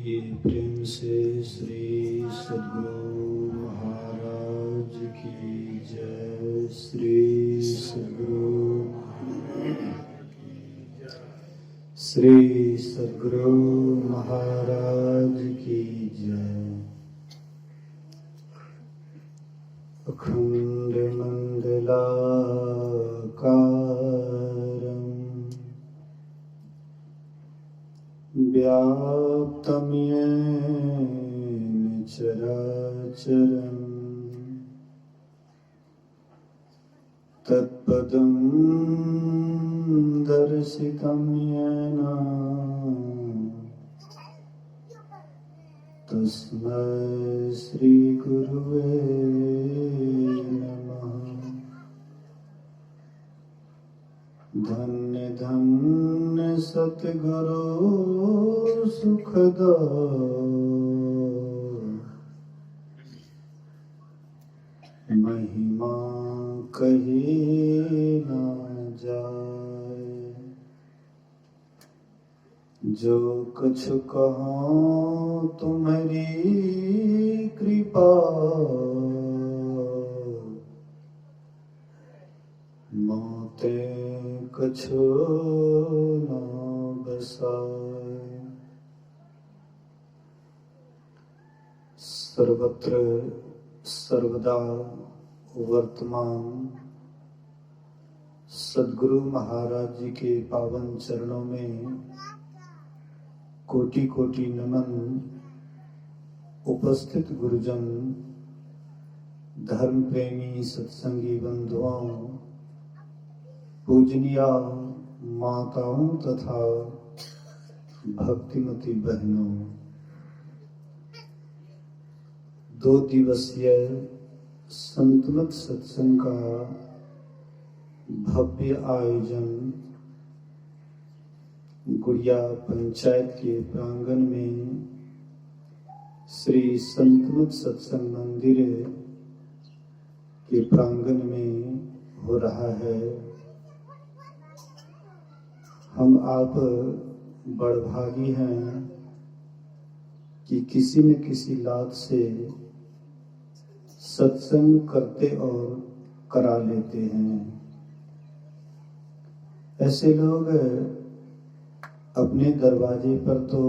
बोलिए प्रेम से श्री सद्गुरु महाराज की जय। श्री सद्गुरु महाराज की जय। अखंड मंडलाकारं व्याप्तं येन चराचरं तत्पदं दर्शितं येन तस्मै श्री गुरुवे नमः। धन्य धन्य सतगुरु सुखदा महिमा कही न जाए। जो कुछ कहूँ तुम्हारी कृपा मोते कछु न बसाए। सर्वत्र सर्वदा वर्तमान सद्गुरु महाराज जी के पावन चरणों में कोटि कोटि नमन। उपस्थित गुरुजन, धर्म प्रेमी सत्संगी बंधुओं, पूजनीय माताओं तथा भक्तिमती बहनों, 2 दिवसीय संतमत सत्संग का भव्य आयोजन गुड़िया पंचायत के प्रांगण में श्री संतमत सत्संग मंदिर के प्रांगण में हो रहा है। हम आप बड़भागी हैं कि किसी न किसी लात से सत्संग करते और करा लेते हैं। ऐसे लोग अपने दरवाजे पर तो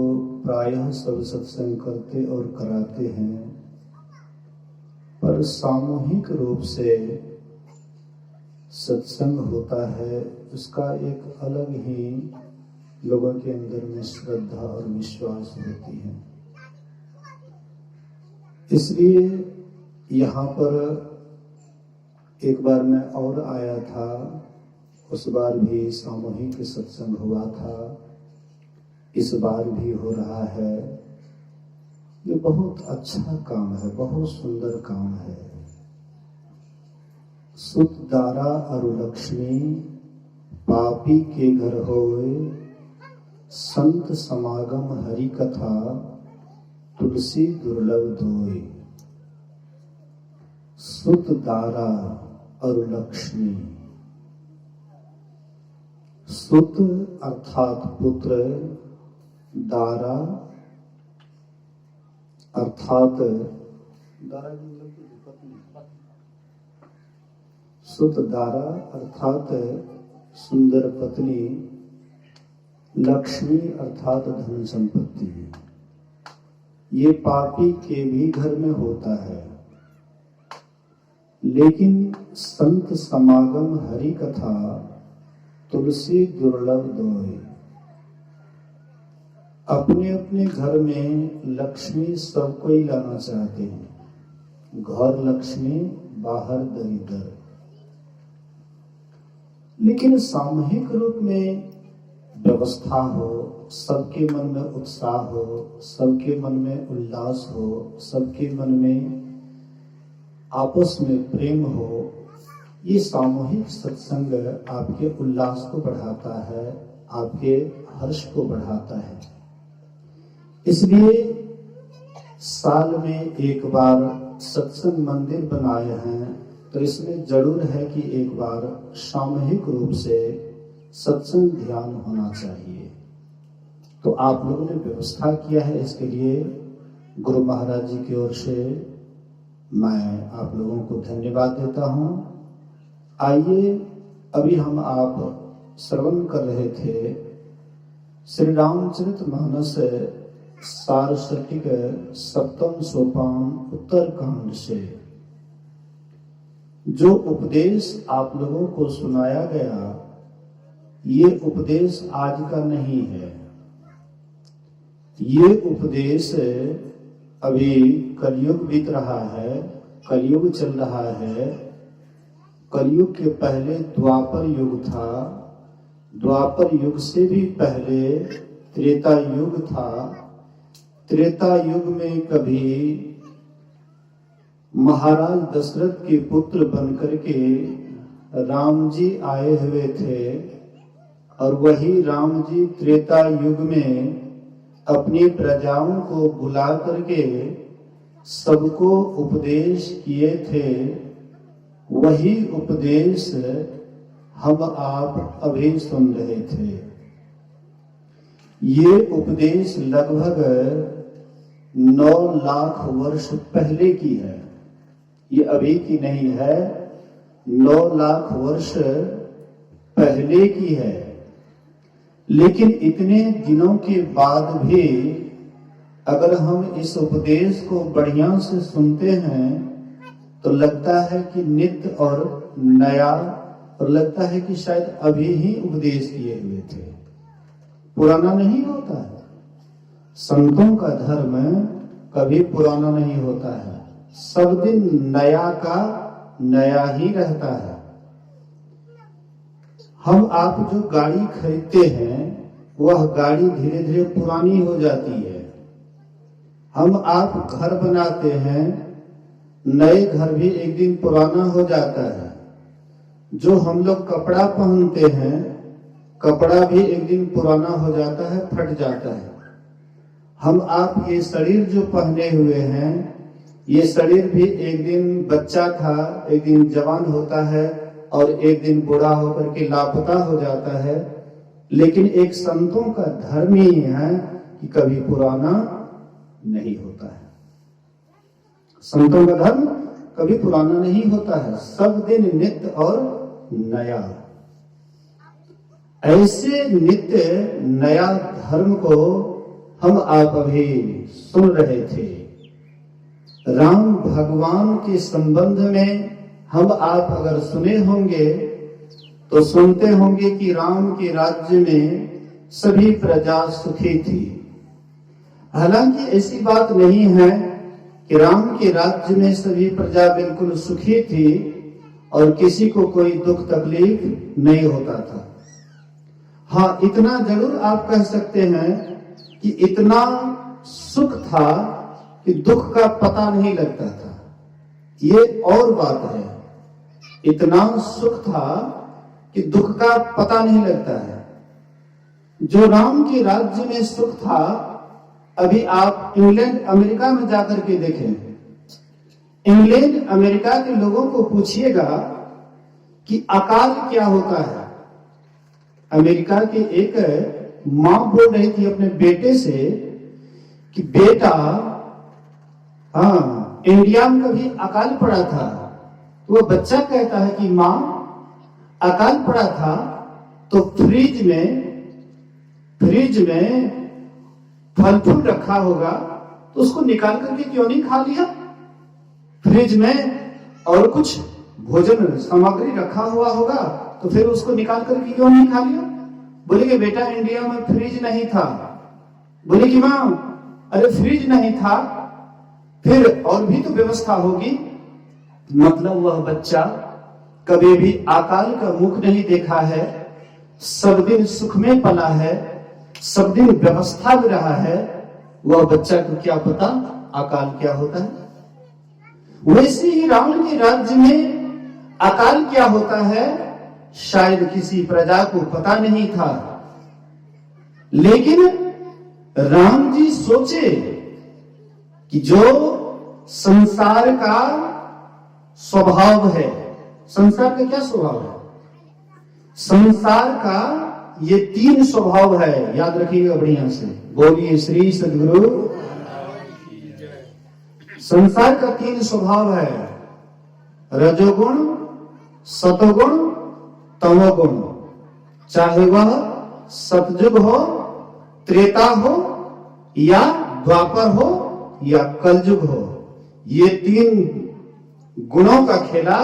प्रायः सब सत्संग करते और कराते हैं, पर सामूहिक रूप से सत्संग होता है, उसका एक अलग ही लोगों के अंदर में श्रद्धा और विश्वास होती है। इसलिए यहाँ पर एक बार मैं और आया था, उस बार भी सामूहिक सत्संग हुआ था, इस बार भी हो रहा है। ये बहुत अच्छा काम है, बहुत सुंदर काम है। सुत दारा अरु लक्ष्मी पापी के घर होए, संत समागम हरि कथा तुलसी दुर्लभ दोए। सुत दारा अरु लक्ष्मी, सुत अर्थात पुत्र, दारा अर्थात सुत दारा अर्थात सुंदर पत्नी, लक्ष्मी अर्थात धन संपत्ति। ये पापी के भी घर में होता है, लेकिन संत समागम हरि कथा तुलसी दुर्लभ दोए। अपने अपने घर में लक्ष्मी सब कोई लाना चाहते हैं, घर लक्ष्मी बाहर दरिद्र। लेकिन सामूहिक रूप में व्यवस्था हो, सबके मन में उत्साह हो, सबके मन में उल्लास हो, सबके मन में आपस में प्रेम हो, ये सामूहिक सत्संग आपके उल्लास को बढ़ाता है, आपके हर्ष को बढ़ाता है। इसलिए साल में एक बार सत्संग मंदिर बनाए हैं, तो इसमें जरूर है कि एक बार सामूहिक रूप से सत्संग ध्यान होना चाहिए। तो आप लोगों ने व्यवस्था किया है, इसके लिए गुरु महाराज जी की ओर से मैं आप लोगों को धन्यवाद देता हूं। आइए, अभी हम आप श्रवण कर रहे थे श्री रामचरितमानस सारस्वतिक सप्तम सोपान उत्तर कांड से जो उपदेश आप लोगों को सुनाया गया, ये उपदेश आज का नहीं है। ये उपदेश अभी कलयुग बीत रहा है, कलयुग चल रहा है। कलयुग के पहले द्वापर युग था, द्वापर युग से भी पहले त्रेता युग था। त्रेता युग में कभी महाराज दशरथ के पुत्र बनकर के राम जी आए हुए थे, और वही राम जी त्रेता युग में अपनी प्रजाओं को बुला करके सबको उपदेश किए थे। वही उपदेश हम आप अभी सुन रहे थे। ये उपदेश लगभग 9 लाख वर्ष पहले की है, ये अभी की नहीं है, 9 लाख वर्ष पहले की है। लेकिन इतने दिनों के बाद भी अगर हम इस उपदेश को बढ़िया से सुनते हैं तो लगता है कि नित्य और नया, और लगता है कि शायद अभी ही उपदेश किए हुए थे, पुराना नहीं होता है। संतों का धर्म कभी पुराना नहीं होता है, सब दिन नया का नया ही रहता है। हम आप जो गाड़ी खरीदते हैं वह गाड़ी धीरे धीरे पुरानी हो जाती है। हम आप घर बनाते हैं, नए घर भी एक दिन पुराना हो जाता है। जो हम लोग कपड़ा पहनते हैं, कपड़ा भी एक दिन पुराना हो जाता है, फट जाता है। हम आप ये शरीर जो पहने हुए हैं, ये शरीर भी एक दिन बच्चा था, एक दिन जवान होता है, और एक दिन बूढ़ा होकर के लापता हो जाता है। लेकिन एक संतों का धर्म ही है कि कभी पुराना नहीं होता है। संतों का धर्म कभी पुराना नहीं होता है, सब दिन नित्य और नया। ऐसे नित्य नया धर्म को हम आप अभी सुन रहे थे। राम भगवान के संबंध में हम आप अगर सुने होंगे तो सुनते होंगे कि राम के राज्य में सभी प्रजा सुखी थी। हालांकि ऐसी बात नहीं है कि राम के राज्य में सभी प्रजा बिल्कुल सुखी थी और किसी को कोई दुख तकलीफ नहीं होता था। हाँ, इतना जरूर आप कह सकते हैं कि इतना सुख था कि दुख का पता नहीं लगता था। ये और बात है, इतना सुख था कि दुख का पता नहीं लगता है। जो राम के राज्य में सुख था, अभी आप इंग्लैंड अमेरिका में जाकर के देखें। इंग्लैंड अमेरिका के लोगों को पूछिएगा कि अकाल क्या होता है। अमेरिका की एक मां बोल रही थी अपने बेटे से कि बेटा, हाँ, इंडिया में कभी अकाल पड़ा था। तो वो बच्चा कहता है कि मां, अकाल पड़ा था तो फ्रिज में फल फूल रखा होगा तो उसको निकाल करके क्यों नहीं खा लिया? फ्रिज में और कुछ भोजन सामग्री रखा हुआ होगा तो फिर उसको निकाल करके क्यों नहीं खा लिया? बोले कि बेटा, इंडिया में फ्रिज नहीं था। बोले कि मां, अरे फ्रिज नहीं था, फिर और भी तो व्यवस्था होगी। मतलब वह बच्चा कभी भी अकाल का मुख नहीं देखा है, सब दिन सुख में पला है, सब दिन व्यवस्था में रहा है। वह बच्चा को क्या पता अकाल क्या होता है। वैसे ही रावण के राज्य में अकाल क्या होता है शायद किसी प्रजा को पता नहीं था। लेकिन राम जी सोचे कि जो संसार का स्वभाव है, संसार का क्या स्वभाव है? संसार का ये 3 स्वभाव है, याद रखिएगा बढ़िया से। बोलिए श्री सद्गुरु। संसार का 3 स्वभाव है, रजोगुण, सतोगुण, तमोगुण। चाहे वह सतयुग हो, त्रेता हो, या द्वापर हो, या कलयुग हो, ये 3 गुणों का खेला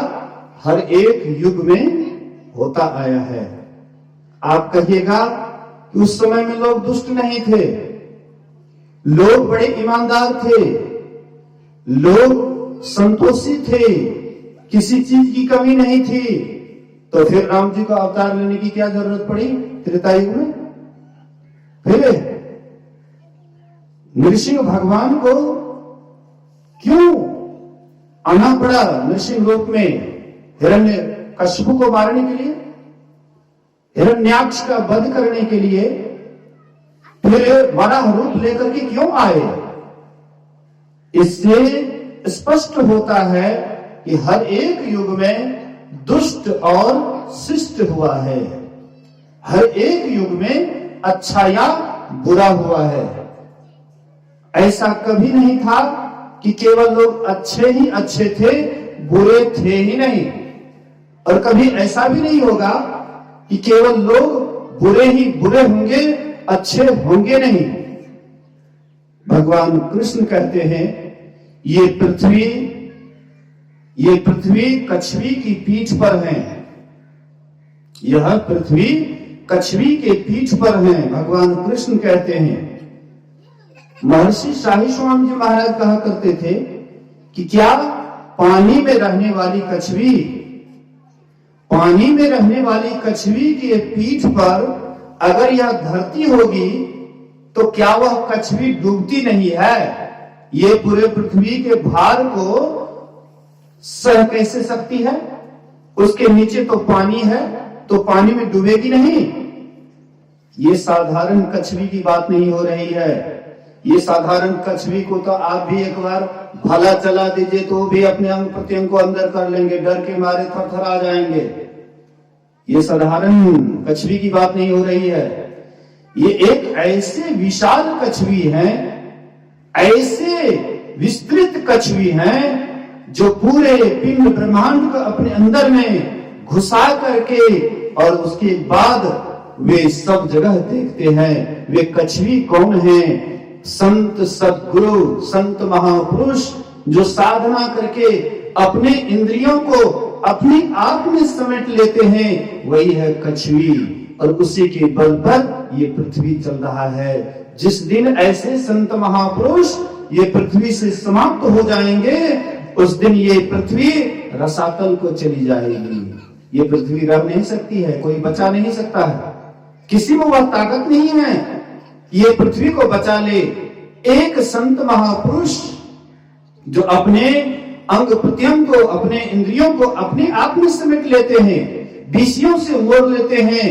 हर एक युग में होता आया है। आप कहिएगा कि उस समय में लोग दुष्ट नहीं थे, लोग बड़े ईमानदार थे, लोग संतोषी थे, किसी चीज की कमी नहीं थी, तो फिर राम जी को अवतार लेने की क्या जरूरत पड़ी त्रेता युग में? फिर नृसिंह भगवान को क्यों आना पड़ा नृसिंह रूप में हिरण्यकश्यप को मारने के लिए, हिरण्याक्ष का वध करने के लिए? फिर बड़ा रूप लेकर के क्यों आए? इससे स्पष्ट होता है कि हर एक युग में दुष्ट और शिष्ट हुआ है, हर एक युग में अच्छा या बुरा हुआ है। ऐसा कभी नहीं था कि केवल लोग अच्छे ही अच्छे थे, बुरे थे ही नहीं, और कभी ऐसा भी नहीं होगा कि केवल लोग बुरे ही बुरे होंगे, अच्छे होंगे नहीं। भगवान कृष्ण कहते हैं ये पृथ्वी कछवी की पीठ पर है, यह पृथ्वी कछवी के पीठ पर है, भगवान कृष्ण कहते हैं। महर्षि शाही स्वामी जी महाराज कहा करते थे कि क्या पानी में रहने वाली कछवी, पानी में रहने वाली कछवी की पीठ पर अगर यह धरती होगी तो क्या वह कछवी डूबती नहीं है? ये पूरे पृथ्वी के भार को सह कैसे सकती है? उसके नीचे तो पानी है, तो पानी में डूबेगी नहीं। ये साधारण कछवी की बात नहीं हो रही है। ये साधारण कछवी को तो आप भी एक बार भला चला दीजिए तो भी अपने अंग प्रत्यंग को अंदर कर लेंगे, डर के मारे थरथरा जाएंगे। ये साधारण कछवी की बात नहीं हो रही है। ये एक ऐसे विशाल कछवी है, ऐसे विस्तृत कछवी है जो पूरे पिंड ब्रह्मांड को अपने अंदर में घुसा करके और उसके बाद वे सब जगह देखते हैं। वे कछवी कौन है? संत सद्गुरु, संत महापुरुष जो साधना करके अपने इंद्रियों को अपने आप में समेट लेते हैं, वही है कछवी। और उसी के बल पर ये पृथ्वी चल रहा है। जिस दिन ऐसे संत महापुरुष ये पृथ्वी से समाप्त हो जाएंगे, उस दिन ये पृथ्वी रसातल को चली जाएगी। ये पृथ्वी रह नहीं सकती है, कोई बचा नहीं सकता है, किसी में वह ताकत नहीं है ये पृथ्वी को बचा ले। एक संत महापुरुष जो अपने अंग प्रत्यंग को, अपने इंद्रियों को अपने आप में समेट लेते हैं, विषयों से मोड़ लेते हैं,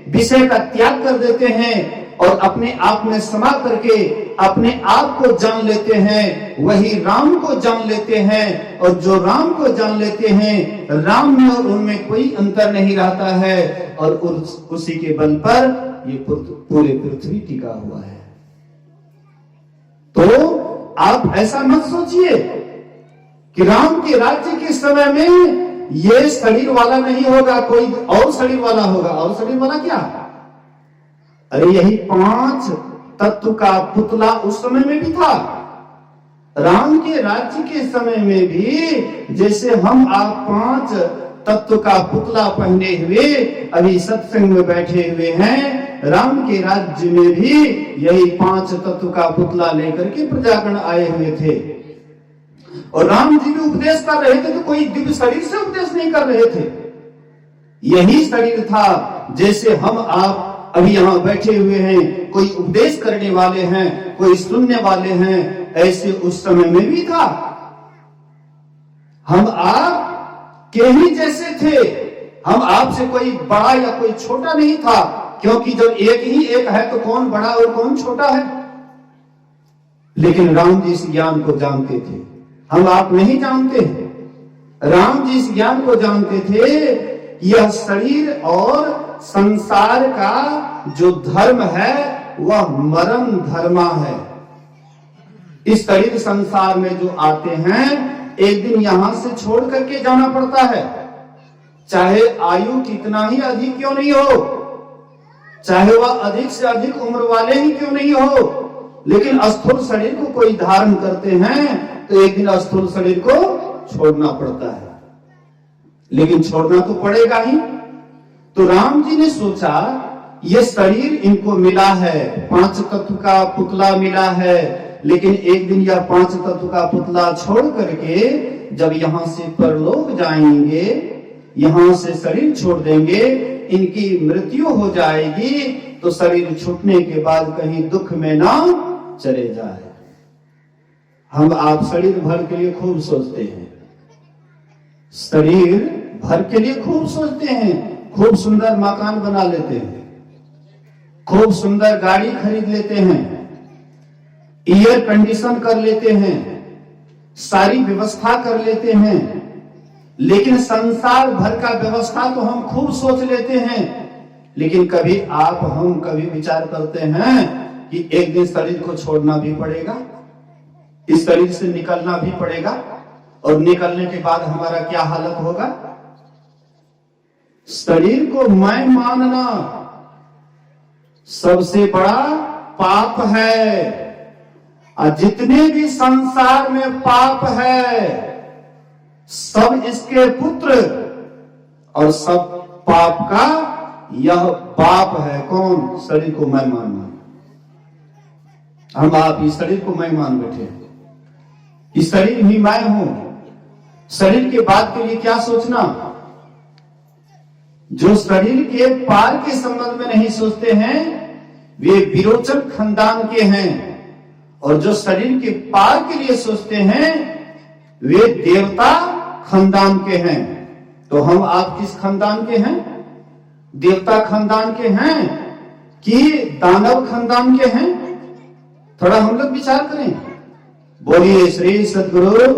विषय का त्याग कर देते हैं और अपने आप में समा करके अपने आप को जान लेते हैं, वही राम को जान लेते हैं। और जो राम को जान लेते हैं, राम में और उनमें कोई अंतर नहीं रहता है, और उसी के बल पर ये पूरे पृथ्वी टिका हुआ है। तो आप ऐसा मत सोचिए कि राम के राज्य के समय में ये शरीर वाला नहीं होगा, कोई और शरीर वाला होगा। और शरीर वाला क्या? अरे यही 5 तत्व का पुतला उस समय में भी था। राम के राज्य के समय में भी जैसे हम आप 5 तत्व का पुतला पहने हुए अभी सत्संग में बैठे हुए हैं, राम के राज्य में भी यही 5 तत्व का पुतला लेकर के प्रजागण आए हुए थे। और राम जी भी उपदेश कर रहे थे तो कोई दिव्य शरीर से उपदेश नहीं कर रहे थे। यही शरीर था जैसे हम आप अभी यहाँ बैठे हुए हैं, कोई उपदेश करने वाले हैं, कोई सुनने वाले हैं, ऐसे उस समय में भी था। हम आप के ही जैसे थे, हम आपसे कोई बड़ा या कोई छोटा नहीं था, क्योंकि जब एक ही एक है तो कौन बड़ा और कौन छोटा है। लेकिन राम जी इस ज्ञान को जानते थे, हम आप नहीं जानते हैं। राम जी इस ज्ञान को जानते थे, यह शरीर और संसार का जो धर्म है वह मरण धर्मा है। इस शरीर संसार में जो आते हैं एक दिन यहां से छोड़ करके जाना पड़ता है, चाहे आयु कितना ही अधिक क्यों नहीं हो, चाहे वह अधिक से अधिक उम्र वाले ही क्यों नहीं हो, लेकिन स्थूल शरीर को कोई धारण करते हैं तो एक दिन स्थूल शरीर को छोड़ना पड़ता है, लेकिन छोड़ना तो पड़ेगा ही। तो राम जी ने सोचा ये शरीर इनको मिला है, 5 तत्व का पुतला मिला है, लेकिन एक दिन यह 5 तत्व का पुतला छोड़ करके जब यहां से परलोक जाएंगे, यहां से शरीर छोड़ देंगे, इनकी मृत्यु हो जाएगी, तो शरीर छूटने के बाद कहीं दुख में ना चले जाए। हम आप शरीर भर के लिए खूब सोचते हैं, शरीर भर के लिए खूब सोचते हैं, खूब सुंदर मकान बना लेते हैं, खूब सुंदर गाड़ी खरीद लेते हैं, एयर कंडीशन कर लेते हैं, सारी व्यवस्था कर लेते हैं, लेकिन संसार भर का व्यवस्था तो हम खूब सोच लेते हैं, लेकिन कभी हम कभी विचार करते हैं कि एक दिन शरीर को छोड़ना भी पड़ेगा, इस शरीर से निकलना भी पड़ेगा, और निकलने के बाद हमारा क्या हालत होगा। शरीर को मैं मानना सबसे बड़ा पाप है, और जितने भी संसार में पाप है सब इसके पुत्र, और सब पाप का यह बाप है। कौन? शरीर को मैं मानना। हम आप इस शरीर को मैं मान बैठे, इस शरीर ही मैं हूं। शरीर के बाद के लिए क्या सोचना। जो शरीर के पार के संबंध में नहीं सोचते हैं वे विरोचन खानदान के हैं, और जो शरीर के पार के लिए सोचते हैं वे देवता खानदान के हैं। तो हम आप किस खानदान के हैं? देवता खानदान के हैं कि दानव खानदान के हैं? थोड़ा हम लोग विचार करें। बोलिए श्री सद्गुरु।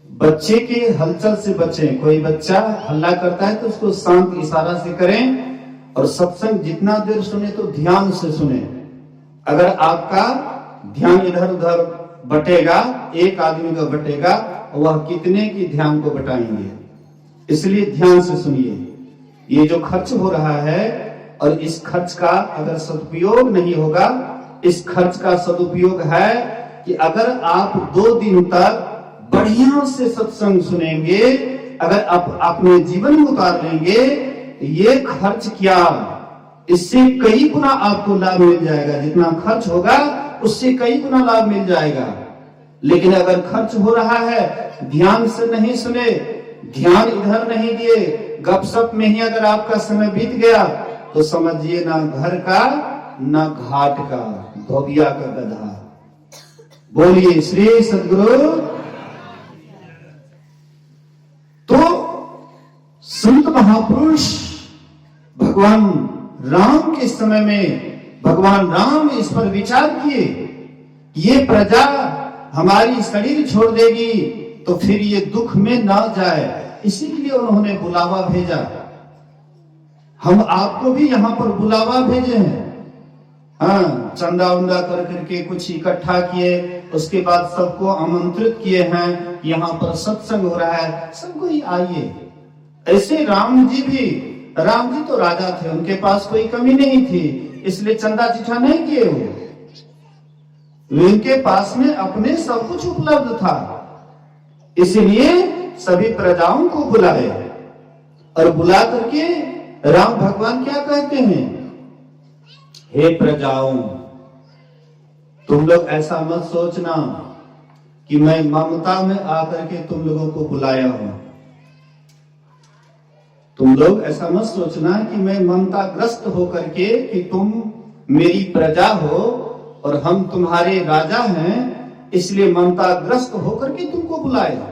बच्चे के हलचल से बचें। कोई बच्चा हल्ला करता है तो उसको शांत इशारा से करें, और सत्संग जितना देर सुने तो ध्यान से सुने। अगर आपका ध्यान इधर उधर बटेगा, एक आदमी का बटेगा, वह कितने की ध्यान को बटाएंगे। इसलिए ध्यान से सुनिए। ये जो खर्च हो रहा है, और इस खर्च का अगर सदुपयोग नहीं होगा, इस खर्च का सदुपयोग है कि अगर आप 2 दिन तक बढ़िया से सत्संग सुनेंगे, अगर आप अपने जीवन में उतार लेंगे, ये खर्च क्या, इससे कई गुना आपको लाभ मिल जाएगा। जितना खर्च होगा उससे कई गुना लाभ मिल जाएगा। लेकिन अगर खर्च हो रहा है, ध्यान से नहीं सुने, ध्यान इधर नहीं दिए, गपशप में ही अगर आपका समय बीत गया, तो समझिए ना घर का ना घाट का, धोबिया का गधा। बोलिए श्री सद्गुरु। तो संत महापुरुष भगवान राम के समय में भगवान राम इस पर विचार किए, ये प्रजा हमारी शरीर छोड़ देगी तो फिर ये दुख में ना जाए, इसी के लिए उन्होंने बुलावा भेजा। हम आपको भी यहाँ पर बुलावा भेजे हैं। हाँ, चंदा उंदा कर करके कुछ इकट्ठा किए, उसके बाद सबको आमंत्रित किए हैं, यहाँ पर सत्संग हो रहा है, सबको ही आइए। ऐसे राम जी भी, राम जी तो राजा थे, उनके पास कोई कमी नहीं थी, इसलिए चंदा चिट्ठा नहीं किए उनके पास में अपने सब कुछ उपलब्ध था, इसलिए सभी प्रजाओं को बुलाए। और बुला करके राम भगवान क्या कहते हैं, हे प्रजाओं, तुम लोग ऐसा मत सोचना कि मैं ममता में आकर के तुम लोगों को बुलाया हूं। तुम लोग ऐसा मत सोचना कि मैं ममता ग्रस्त होकर के कि तुम मेरी प्रजा हो और हम तुम्हारे राजा हैं, इसलिए ममता ग्रस्त होकर के तुमको बुलाया।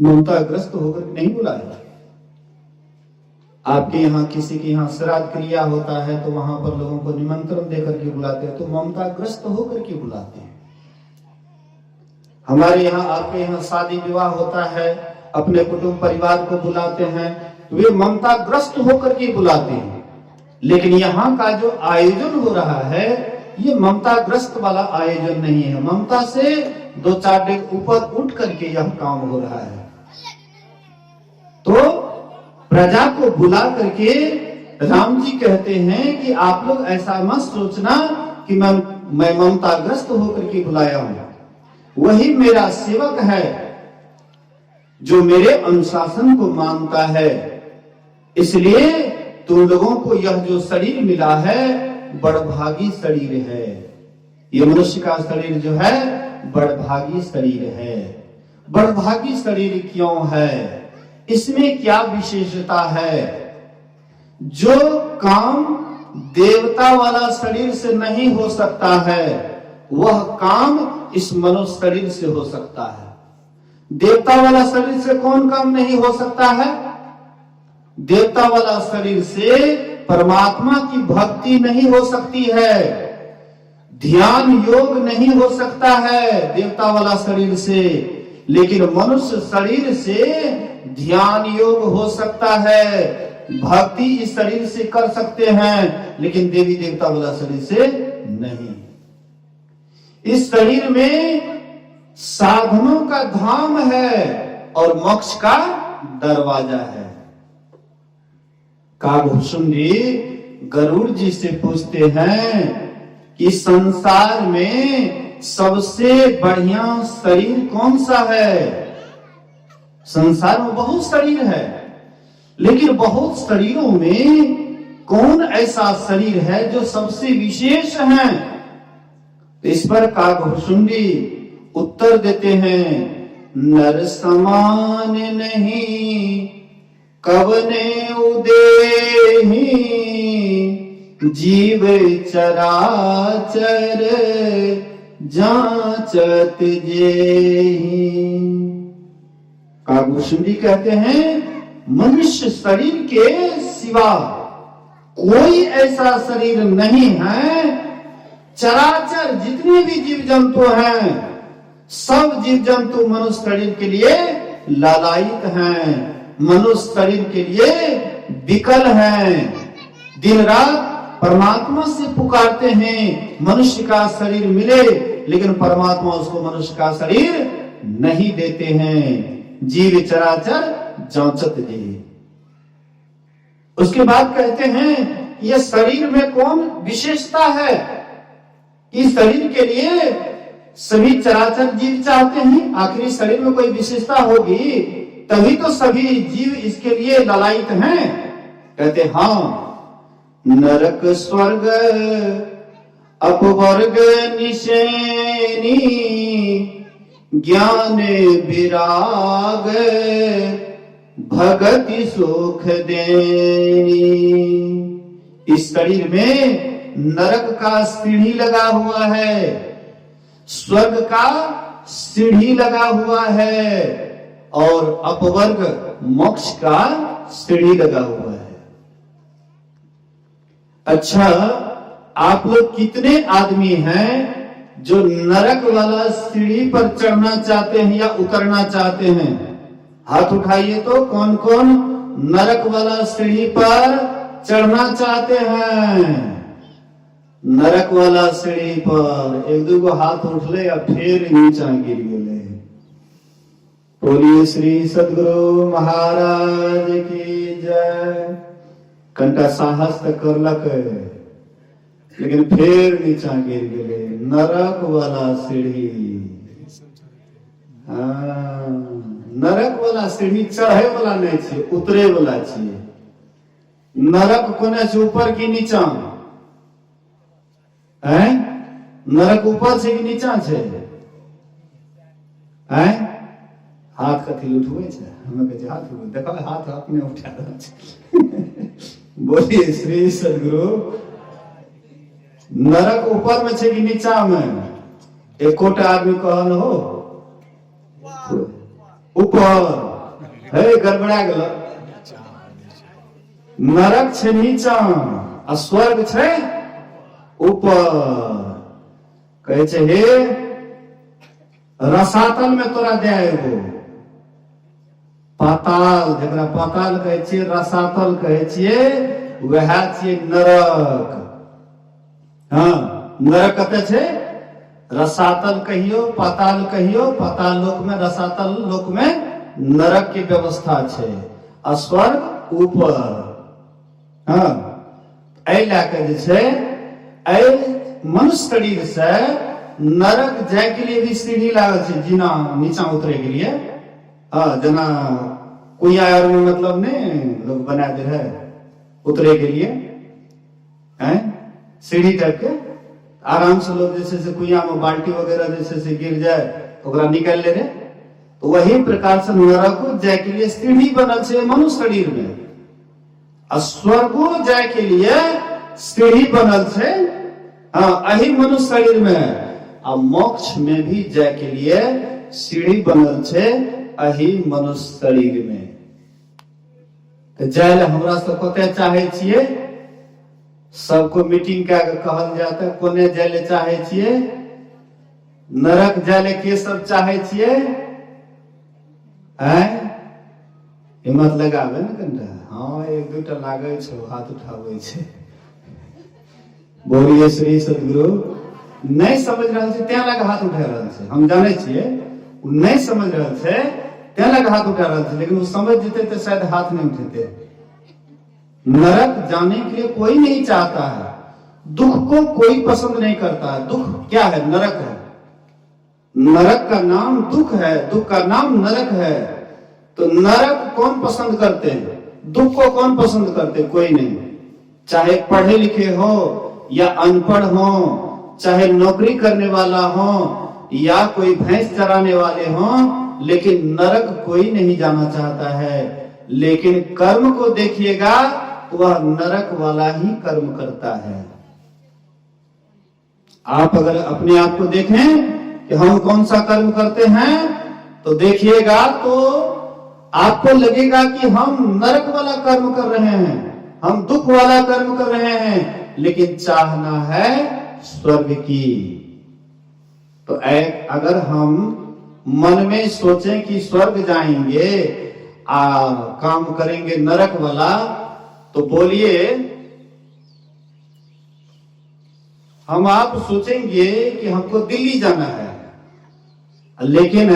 ममता ग्रस्त होकर नहीं बुलाया। आपके यहाँ किसी के यहाँ श्राद्ध क्रिया होता है तो वहां पर लोगों को निमंत्रण देकर के बुलाते हैं, तो ममता ग्रस्त होकर के बुलाते हैं। हमारे यहाँ आपके यहाँ शादी विवाह होता है, अपने कुटुंब परिवार को बुलाते हैं, तो वे ममताग्रस्त होकर के बुलाते हैं। लेकिन यहाँ का जो आयोजन हो रहा है ये ममताग्रस्त वाला आयोजन नहीं है। ममता से 2-4 डेग ऊपर उठ करके यह काम हो रहा है। तो प्रजा को बुला करके राम जी कहते हैं कि आप लोग ऐसा मत सोचना कि मैं ममताग्रस्त होकर के बुलाया हूं। वही मेरा सेवक है जो मेरे अनुशासन को मानता है। इसलिए तुम लोगों को यह जो शरीर मिला है बड़भागी शरीर है। ये मनुष्य का शरीर जो है बड़भागी शरीर है। बड़भागी शरीर क्यों है? इसमें क्या विशेषता है? जो काम देवता वाला शरीर से नहीं हो सकता है वह काम इस मनुष्य शरीर से हो सकता है। देवता वाला शरीर से कौन काम नहीं हो सकता है? देवता वाला शरीर से परमात्मा की भक्ति नहीं हो सकती है, ध्यान योग नहीं हो सकता है देवता वाला शरीर से। लेकिन मनुष्य शरीर से ध्यान योग हो सकता है, भक्ति इस शरीर से कर सकते हैं, लेकिन देवी देवता वाला शरीर से नहीं। इस शरीर में साधनों का धाम है और मोक्ष का दरवाजा है। कागभूषुंडी गरुड़ जी से पूछते हैं कि संसार में सबसे बढ़िया शरीर कौन सा है? संसार में बहुत शरीर है, लेकिन बहुत शरीरों में कौन ऐसा शरीर है जो सबसे विशेष है? इस पर कागभूषुंडी उत्तर देते हैं, नर समान नहीं कवने उदेहि जीव चराचर जांचत जेहि। कागभूषुंडी कहते हैं मनुष्य शरीर के सिवा कोई ऐसा शरीर नहीं है। चराचर जितने भी जीव जंतु हैं सब जीव जंतु मनुष्य शरीर के लिए लालायित हैं, मनुष्य शरीर के लिए विकल हैं। दिन रात परमात्मा से पुकारते हैं मनुष्य का शरीर मिले, लेकिन परमात्मा उसको मनुष्य का शरीर नहीं देते हैं। जीव चराचर जांचत जे। उसके बाद कहते हैं ये शरीर में कौन विशेषता है कि शरीर के लिए सभी चराचर जीव चाहते हैं। आखिरी शरीर में कोई विशेषता होगी तभी तो सभी जीव इसके लिए ललायित हैं। कहते हाँ, नरक स्वर्ग अपवर्ग निशेनी ज्ञान विराग भगति सुख देनी। इस शरीर में नरक का सीढ़ी लगा हुआ है, स्वर्ग का सीढ़ी लगा हुआ है और अपवर्ग मोक्ष का सीढ़ी लगा हुआ है। अच्छा, आप लोग कितने आदमी हैं जो नरक वाला सीढ़ी पर चढ़ना चाहते हैं या उतरना चाहते हैं? हाथ उठाइए तो कौन कौन नरक वाला सीढ़ी पर चढ़ना चाहते हैं? नरक वाला सीढ़ी पर एक दो हाथ उठले या फिर नीचा गिर गए। बोलिए श्री सदगुरु महाराज की जय। कंटा साहस तक करलक लेकिन फिर नीचा गिर गए। नरक वाला सीढ़ी, नरक वाला सीढ़ी चढ़े वाला नहीं छे, उतरे वाला छे। नरक कोने से ऊपर की नीचा है? नरक ऊपर से कि नीचा छे? हाथ कथी उठवे छे? हमें कहते हाथ उठवे, देखो हाथ अपने उठा रहा छे। बोलिए श्री सदगुरु। नरक ऊपर में छे कि नीचा में? एकोटा आदमी कहन हो ऊपर है, गड़बड़ा गल। नरक छे नीचा आ स्वर्ग छे ऊपर। कहे छे हे रसातल में तोरा दे एगो पाताल, जकरा पाताल कहै छियै, रसातल कहै छियै, वह छियै नरक। हाँ, नरक कतऽ छै? रसातल कहियो, पाताल कहियो। पाताल लोक में, रसातल लोक में नरक की व्यवस्था छै, आ स्वर्ग ऊपर। हाँ, एहि लए कऽ जे छै, एहि मनुष्य शरीर से नरक जाय के लिए भी सीढ़ी लागल छै, जीना नीचा उतरे के लिए। हाँ, जना कुइया आर में मतलब नहीं लोग बना दे है उतरे के लिए, हैं सीढ़ी टाइप के, आराम से लोग जैसे से कुइया में बाल्टी वगैरह जैसे से गिर जाए ओकरा निकाल ले रहे। तो वही प्रकार से नरक जाय के लिए सीढ़ी बनल छै मनुष्य शरीर में, आ स्वर्गो जाय के लिए सीढ़ी बनल छै। हाँ, अही मनुष्य शरीर में। आ मोक्ष में भी जाय के लिए सीढ़ी बनल छै अही मनुष्य शरीर में। जाय ले हमरा सब कते चाहे छियै? सबको मीटिंग कए के कहल जाता, कोने जाय ले चाहे छियै? नरक जाय ले के सब चाहे छियै? हिम्मत लगाबे ने कनिटा। हाँ, एक दूटा लागे छो, हाथ उठाबै छै। बोलिए श्री सदगुरु। नहीं समझ रहा है त्या लगा हाथ उठा रहा है, हम जाने छिए। नहीं समझ रहा है त्या लगा हाथ उठा रहा है, लेकिन वो समझ जेते तो शायद हाथ नहीं उठेते। नरक जाने के लिए कोई नहीं चाहता है, दुख को कोई पसंद नहीं करता है। दुख क्या है? नरक है। नरक का नाम दुख है, दुख का नाम नरक है। तो नरक कौन पसंद करते हैं? दुख को कौन पसंद करते? कोई नहीं। चाहे पढ़े लिखे हो या अनपढ़ हो, चाहे नौकरी करने वाला हो या कोई भैंस चराने वाले हो, लेकिन नरक कोई नहीं जाना चाहता है। लेकिन कर्म को देखिएगा तो वह नरक वाला ही कर्म करता है। आप अगर अपने आप को देखें कि हम कौन सा कर्म करते हैं, तो देखिएगा तो आपको लगेगा कि हम नरक वाला कर्म कर रहे हैं, हम दुख वाला कर्म कर रहे हैं, लेकिन चाहना है स्वर्ग की। तो अगर हम मन में सोचें कि स्वर्ग जाएंगे, काम करेंगे नरक वाला, तो बोलिए हम आप सोचेंगे कि हमको दिल्ली जाना है, लेकिन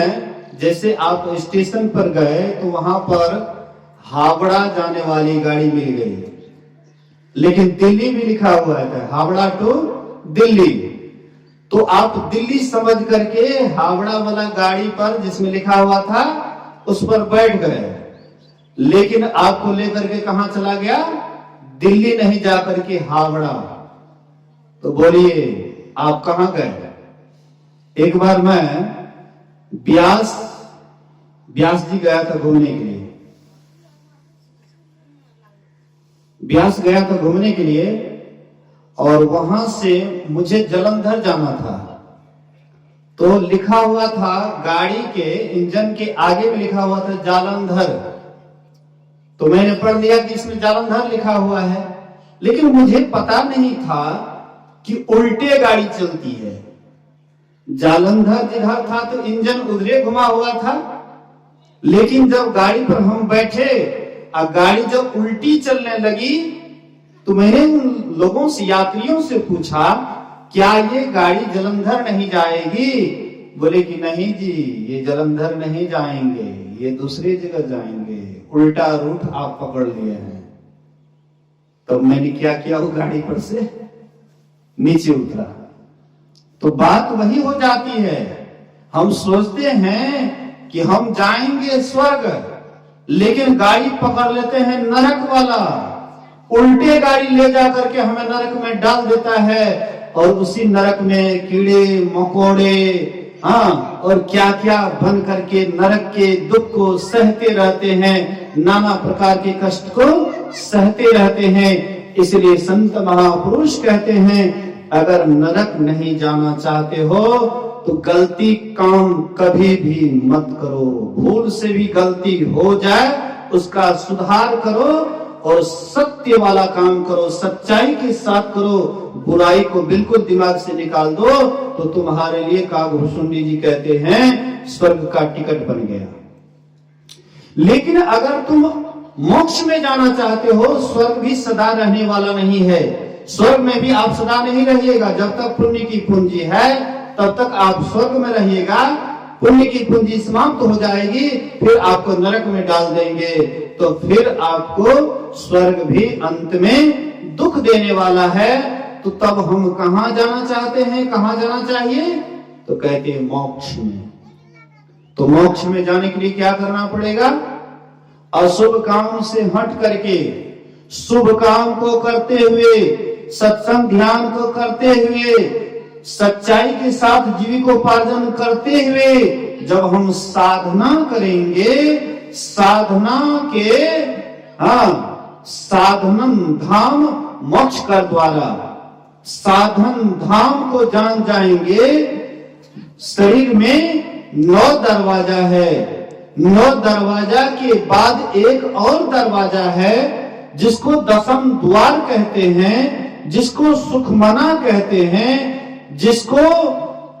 जैसे आप स्टेशन पर गए तो वहां पर हावड़ा जाने वाली गाड़ी मिल गई, लेकिन दिल्ली भी लिखा हुआ था, हावड़ा टू दिल्ली। तो आप दिल्ली समझ करके हावड़ा वाला गाड़ी पर जिसमें लिखा हुआ था उस पर बैठ गए, लेकिन आपको लेकर के कहां चला गया? दिल्ली नहीं जाकर के हावड़ा। तो बोलिए आप कहां गए? एक बार मैं ब्यास जी गया था घूमने के लिए। ब्यास गया था घूमने के लिए, और वहां से मुझे जलंधर जाना था। तो लिखा हुआ था गाड़ी के इंजन के आगे में लिखा हुआ था जालंधर। तो मैंने पढ़ लिया कि इसमें जालंधर लिखा हुआ है, लेकिन मुझे पता नहीं था कि उल्टे गाड़ी चलती है। जालंधर जिधर था तो इंजन उधरे घुमा हुआ था, लेकिन जब गाड़ी पर हम बैठे और गाड़ी जब उल्टी चलने लगी, तो मैंने उन लोगों से, यात्रियों से पूछा, क्या ये गाड़ी जलंधर नहीं जाएगी? बोले कि नहीं जी, ये जलंधर नहीं जाएंगे, ये दूसरी जगह जाएंगे, उल्टा रूट आप पकड़ लिए हैं। तो मैंने क्या किया, वो गाड़ी पर से नीचे उतरा। तो बात वही हो जाती है, हम सोचते हैं कि हम जाएंगे स्वर्ग, लेकिन गाड़ी पकड़ लेते हैं नरक वाला, उल्टे गाड़ी ले जा करके हमें नरक में डाल देता है, और उसी नरक में कीड़े मकोड़े, हाँ, और क्या क्या बन करके नरक के दुख को सहते रहते हैं, नाना प्रकार के कष्ट को सहते रहते हैं। इसलिए संत महापुरुष कहते हैं, अगर नरक नहीं जाना चाहते हो तो गलती काम कभी भी मत करो। भूल से भी गलती हो जाए उसका सुधार करो और सत्य वाला काम करो, सच्चाई के साथ करो, बुराई को बिल्कुल दिमाग से निकाल दो, तो तुम्हारे लिए कागभूषुंडी जी कहते हैं स्वर्ग का टिकट बन गया। लेकिन अगर तुम मोक्ष में जाना चाहते हो, स्वर्ग भी सदा रहने वाला नहीं है। स्वर्ग में भी आप सदा नहीं रहिएगा। जब तक पुण्य की पूंजी है तब तक आप स्वर्ग में रहिएगा। पुण्य की पूंजी समाप्त हो जाएगी, फिर आपको नरक में डाल देंगे, तो फिर आपको स्वर्ग भी अंत में दुख देने वाला है। तो तब हम कहां जाना चाहते हैं, कहां जाना चाहिए? तो कहते हैं मोक्ष में। तो मोक्ष में जाने के लिए क्या करना पड़ेगा? अशुभ काम से हट करके शुभ काम को करते हुए, सत्संग ध्यान को करते हुए, सच्चाई के साथ जीविकोपार्जन करते हुए जब हम साधना करेंगे, साधना के साधनम धाम मोक्ष का द्वारा, साधन धाम को जान जाएंगे। शरीर में 9 दरवाजा है। 9 दरवाजा के बाद एक और दरवाजा है जिसको दशम द्वार कहते हैं, जिसको सुखमना कहते हैं, जिसको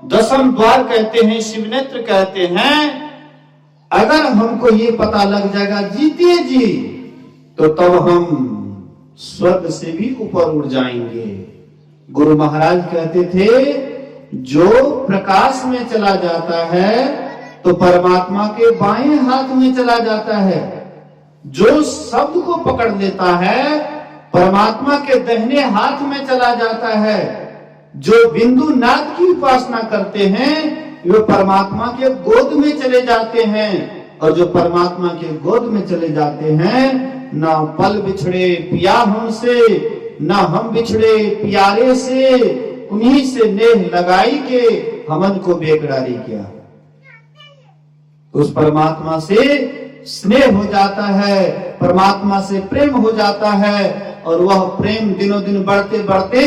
दशम द्वार कहते हैं, शिवनेत्र कहते हैं। अगर हमको ये पता लग जाएगा जीते जी, तो तब हम स्वर्ग से भी ऊपर उड़ जाएंगे। गुरु महाराज कहते थे, जो प्रकाश में चला जाता है तो परमात्मा के बाएं हाथ में चला जाता है। जो शब्द को पकड़ लेता है परमात्मा के दाहिने हाथ में चला जाता है। जो बिंदु नाद की उपासना करते हैं वे परमात्मा के गोद में चले जाते हैं, और जो परमात्मा के गोद में चले जाते हैं, ना पल बिछड़े पिया हमसे, ना हम बिछड़े प्यारे से, उन्हीं से नेह लगाई के हमन को बेकरारी किया। उस परमात्मा से स्नेह हो जाता है, परमात्मा से प्रेम हो जाता है, और वह प्रेम दिनों दिन बढ़ते बढ़ते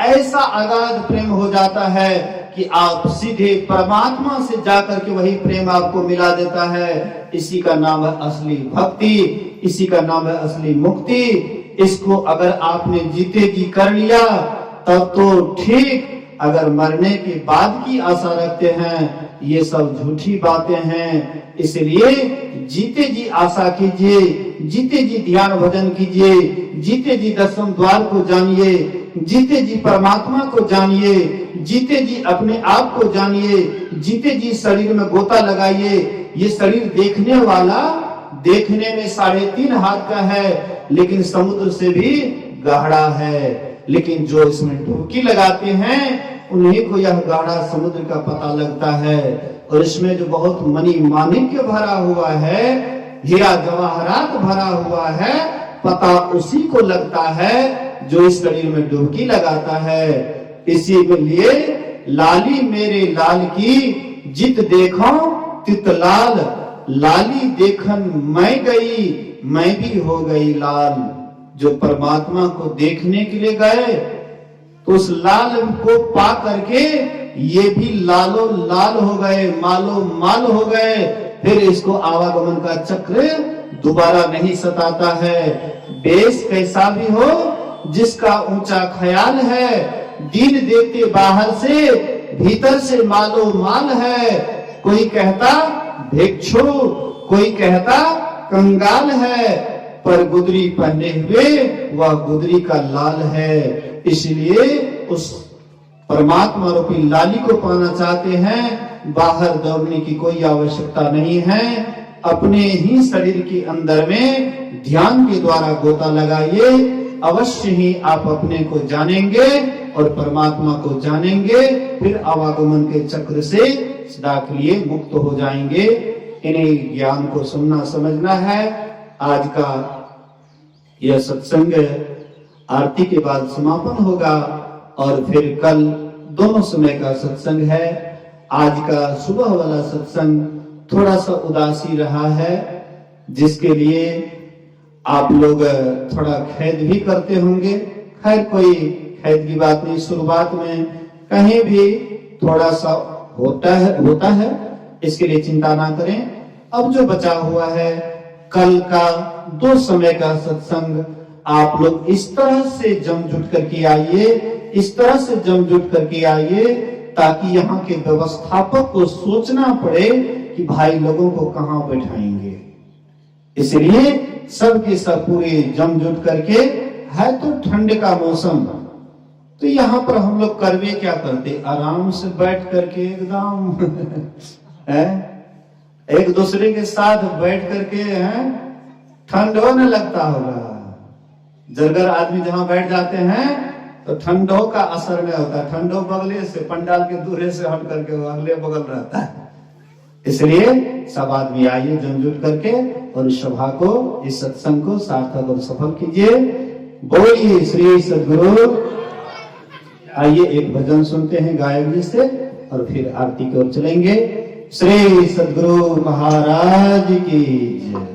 ऐसा अगाध प्रेम हो जाता है कि आप सीधे परमात्मा से जाकर के वही प्रेम आपको मिला देता है। इसी का नाम है असली भक्ति, इसी का नाम है असली मुक्ति। इसको अगर आपने जीते जी कर लिया तब तो ठीक, अगर मरने के बाद की आशा रखते हैं ये सब झूठी बातें हैं। इसलिए जीते जी आशा कीजिए, जीते जी ध्यान भजन कीजिए, जीते जी दशम द्वार को जानिए, जीते जी परमात्मा को जानिए, जीते जी अपने आप को जानिए, जीते जी शरीर में गोता लगाइए। ये शरीर देखने वाला, देखने में 3.5 हाथ का है, लेकिन समुद्र से भी गहरा है। लेकिन जो इसमें डुबकी लगाते हैं उन्हीं को यह गाढ़ा समुद्र का पता लगता है। और इसमें जो बहुत मणि माणिक्य भरा हुआ है, हीरा जवाहरात भरा हुआ है, पता उसी को लगता है जो इस शरीर में डुबकी लगाता है। इसी के लिए लाली मेरे लाल की जित देखो तित लाल, लाली देखन मैं गई मैं भी हो गई लाल। जो परमात्मा को देखने के लिए गए तो उस लाल को पा करके ये भी लालो लाल हो गए, मालो माल हो गए। फिर इसको आवागमन का चक्र दोबारा नहीं सताता है। देश कैसा भी हो, जिसका ऊंचा ख्याल है, दीन देखते बाहर से भीतर से मालो माल है। कोई कहता भिक्षु, कोई कहता कंगाल है, पर गुदरी पहने हुए वह गुदरी का लाल है। इसलिए उस परमात्मा रूपी लाली को पाना चाहते हैं, बाहर दौड़ने की कोई आवश्यकता नहीं है। अपने ही शरीर के अंदर में ध्यान के द्वारा गोता लगाइए, अवश्य ही आप अपने को जानेंगे और परमात्मा को जानेंगे। फिर आवागमन के चक्र से सदा के लिए मुक्त हो जाएंगे। इन्हीं ज्ञान को सुनना समझना है। आज का यह सत्संग आरती के बाद समापन होगा और फिर कल दोनों समय का सत्संग है। आज का सुबह वाला सत्संग थोड़ा सा उदासी रहा है, जिसके लिए आप लोग थोड़ा खेद भी करते होंगे। खैर कोई खेद की बात नहीं, शुरुआत में कहीं भी थोड़ा सा होता है, इसके लिए चिंता ना करें। अब जो बचा हुआ है कल का 2 समय का सत्संग आप लोग इस तरह से जम जुट करके आइए, इस तरह से जम जुट करके आइए ताकि यहाँ के व्यवस्थापक को सोचना पड़े कि भाई लोगों को कहाँ बैठाएंगे। इसलिए सबके सब पूरे जम जुट करके, है तो ठंड का मौसम, तो यहाँ पर हम लोग करवे क्या करते, आराम से बैठ करके एकदम है, एक दूसरे के साथ बैठ करके है, ठंड होने लगता होगा। जरगर आदमी जहां बैठ जाते हैं तो ठंडों का असर नहीं होता, ठंडो बगले से, पंडाल के दूरे से हट करके वो अगले बगल रहता है। इसलिए सब आदमी आइए जमजुट करके और इस सभा को, इस सत्संग को सार्थक और सफल कीजिए। बोलिए श्री सद्गुरु। आइए एक भजन सुनते हैं गायक जी से और फिर आरती की ओर चलेंगे। श्री सद्गुरु महाराज की जय।